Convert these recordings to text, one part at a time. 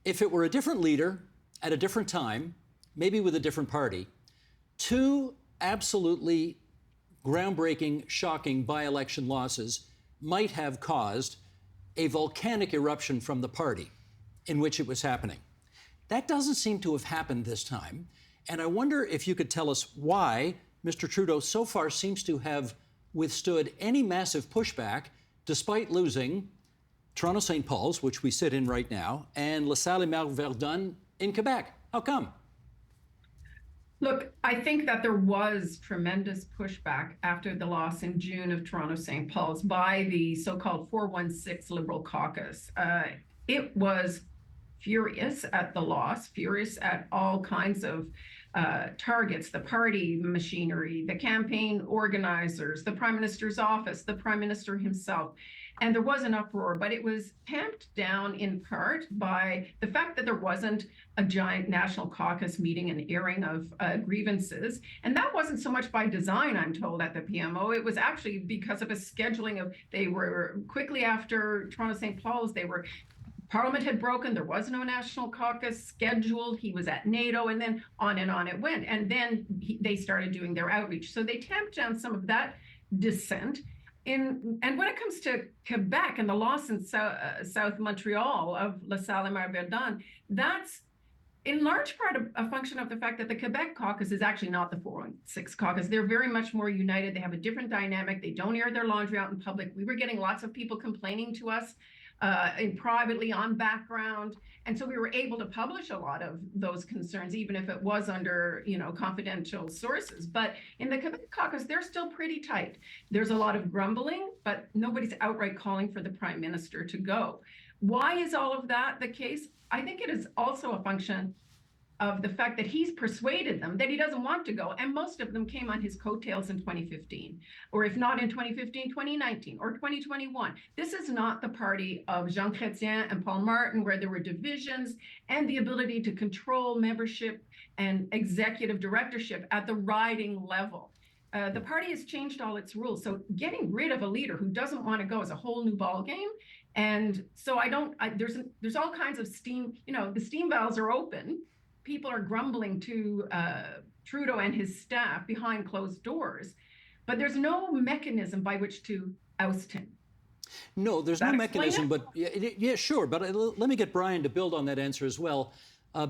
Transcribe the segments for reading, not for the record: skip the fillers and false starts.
If it were a different leader at a different time, maybe with a different party, two absolutely groundbreaking, shocking by-election losses might have caused a volcanic eruption from the party in which it was happening. That doesn't seem to have happened this time. And I wonder if you could tell us why Mr. Trudeau so far seems to have withstood any massive pushback despite losing Toronto St. Paul's, which we sit in right now, and La Salle-Verdun in Quebec. How come? Look, I think that there was tremendous pushback after the loss in June of Toronto St. Paul's by the so-called 416 Liberal caucus. It was furious at the loss, furious at all kinds of targets, the party machinery, the campaign organizers, the Prime Minister's office, the Prime Minister himself. And there was an uproar, but it was tamped down in part by the fact that there wasn't a giant national caucus meeting and airing of grievances. And that wasn't so much by design, I'm told, at the PMO. It was actually because of a scheduling of, they were quickly after Toronto St. Paul's, Parliament had broken, there was no national caucus scheduled, he was at NATO, and then on it went. And then they started doing their outreach. So they tamped down some of that dissent. And when it comes to Quebec and the loss in South Montreal of La Salle-Verdun, that's in large part a function of the fact that the Quebec caucus is actually not the 416 caucus. They're very much more united. They have a different dynamic. They don't air their laundry out in public. We were getting lots of people complaining to us privately on background. And so we were able to publish a lot of those concerns, even if it was under, confidential sources. But in the Quebec caucus, they're still pretty tight. There's a lot of grumbling, but nobody's outright calling for the Prime Minister to go. Why is all of that the case? I think it is also a function of the fact that he's persuaded them that he doesn't want to go. And most of them came on his coattails in 2015, or if not in 2015, 2019, or 2021. This is not the party of Jean Chrétien and Paul Martin, where there were divisions and the ability to control membership and executive directorship at the riding level. The party has changed all its rules. So getting rid of a leader who doesn't want to go is a whole new ballgame. And so there's all kinds of steam, the steam valves are open. People are grumbling to Trudeau and his staff behind closed doors, but there's no mechanism by which to oust him. No, there's no mechanism, but yeah, sure. But let me get Brian to build on that answer as well,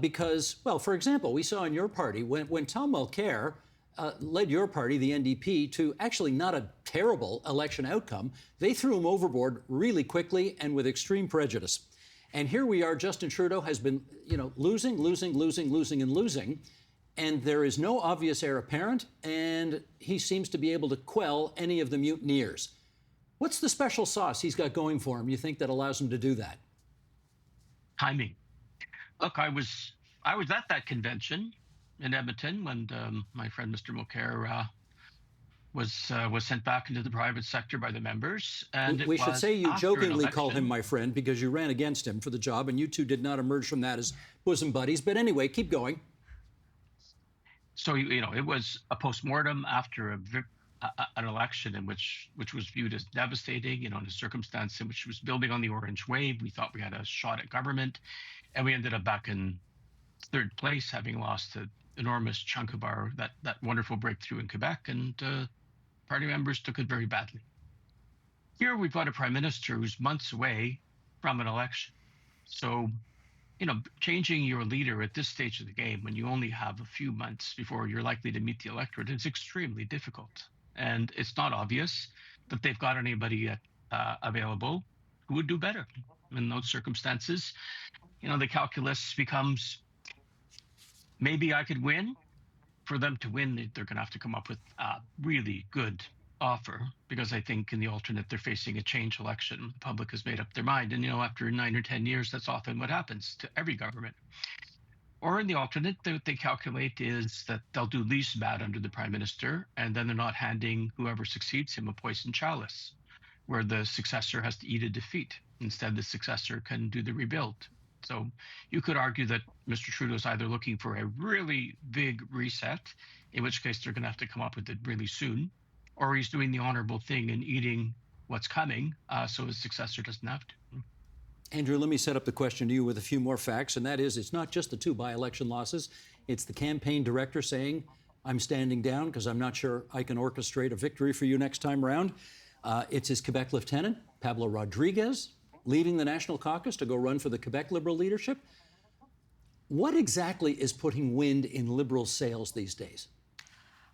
because, well, for example, we saw in your party when Tom Mulcair led your party, the NDP, to actually not a terrible election outcome. They threw him overboard really quickly and with extreme prejudice. And here we are, Justin Trudeau has been, losing, and there is no obvious heir apparent, and he seems to be able to quell any of the mutineers. What's the special sauce he's got going for him, you think, that allows him to do that? Timing. Look, I was at that convention in Edmonton when my friend Mr. Mulcair was sent back into the private sector by the members. And we should say you jokingly call him my friend because you ran against him for the job, and you two did not emerge from that as bosom buddies. But anyway, keep going. So, it was a postmortem after an election in which was viewed as devastating, in a circumstance in which was building on the orange wave. We thought we had a shot at government, and we ended up back in third place, having lost an enormous chunk of that wonderful breakthrough in Quebec, and party members took it very badly. Here we've got a prime minister who's months away from an election. So, changing your leader at this stage of the game when you only have a few months before you're likely to meet the electorate is extremely difficult. And it's not obvious that they've got anybody available who would do better in those circumstances. The calculus becomes, maybe I could win. For them to win, they're going to have to come up with a really good offer, because I think in the alternate, they're facing a change election. The public has made up their mind. And, after 9 or 10 years, that's often what happens to every government. Or in the alternate, what they calculate is that they'll do least bad under the prime minister, and then they're not handing whoever succeeds him a poison chalice, where the successor has to eat a defeat. Instead, the successor can do the rebuild. So you could argue that Mr. Trudeau is either looking for a really big reset, in which case they're going to have to come up with it really soon, or he's doing the honorable thing and eating what's coming, so his successor doesn't have to. Andrew, let me set up the question to you with a few more facts, and that is, it's not just the 2 by-election losses. It's the campaign director saying, I'm standing down because I'm not sure I can orchestrate a victory for you next time around. It's his Quebec lieutenant, Pablo Rodriguez, leaving the National Caucus to go run for the Quebec Liberal leadership. What exactly is putting wind in Liberal sails these days?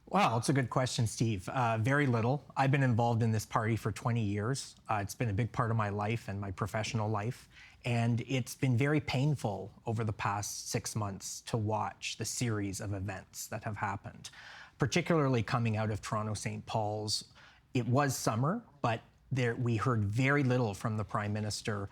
Wow, it's a good question, Steve. Very little. I've been involved in this party for 20 years. It's been a big part of my life and my professional life. And it's been very painful over the past 6 months to watch the series of events that have happened, particularly coming out of Toronto St. Paul's. It was summer, but we heard very little from the Prime Minister.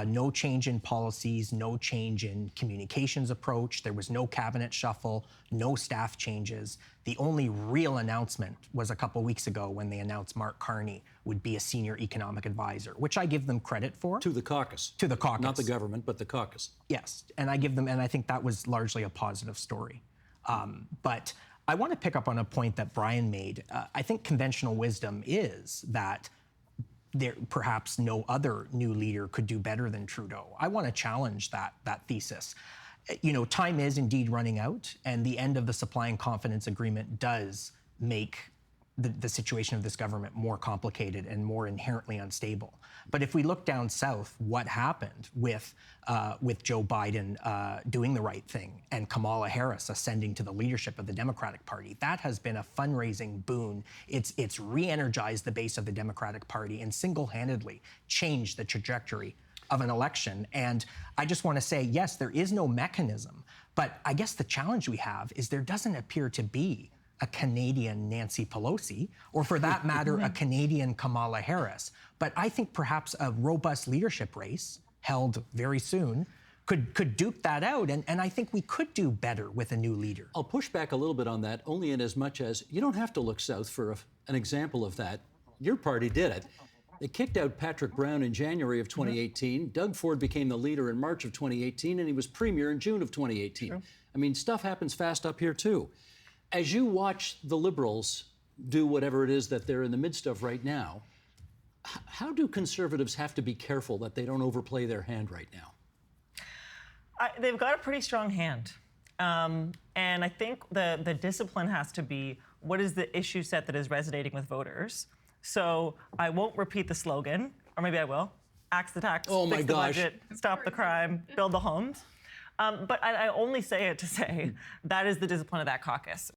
No change in policies, no change in communications approach. There was no cabinet shuffle, no staff changes. The only real announcement was a couple weeks ago when they announced Mark Carney would be a senior economic advisor, which I give them credit for. To the caucus. To the caucus. Not the government, but the caucus. Yes, and I give them, and I think that was largely a positive story. But I want to pick up on a point that Brian made. I think conventional wisdom is that perhaps no other new leader could do better than Trudeau. I want to challenge that thesis. You know, time is indeed running out, and the end of the supply and confidence agreement does make the situation of this government more complicated and more inherently unstable. But if we look down south, what happened with Joe Biden doing the right thing and Kamala Harris ascending to the leadership of the Democratic Party, that has been a fundraising boon. It's re-energized the base of the Democratic Party and single-handedly changed the trajectory of an election. And I just want to say, yes, there is no mechanism, but I guess the challenge we have is there doesn't appear to be a Canadian Nancy Pelosi, or for that matter, a Canadian Kamala Harris. But I think perhaps a robust leadership race held very soon could duke that out, and I think we could do better with a new leader. I'll push back a little bit on that, only in as much as you don't have to look south for an example of that. Your party did it. They kicked out Patrick Brown in January of 2018. Doug Ford became the leader in March of 2018, and he was premier in June of 2018. Sure. I mean, stuff happens fast up here, too. As you watch the Liberals do whatever it is that they're in the midst of right now, how do Conservatives have to be careful that they don't overplay their hand right now? They've got a pretty strong hand. And I think the discipline has to be, what is the issue set that is resonating with voters? So I won't repeat the slogan, or maybe I will. Axe the tax, fix the budget, stop the crime, build the homes. But I only say it to say that is the discipline of that caucus.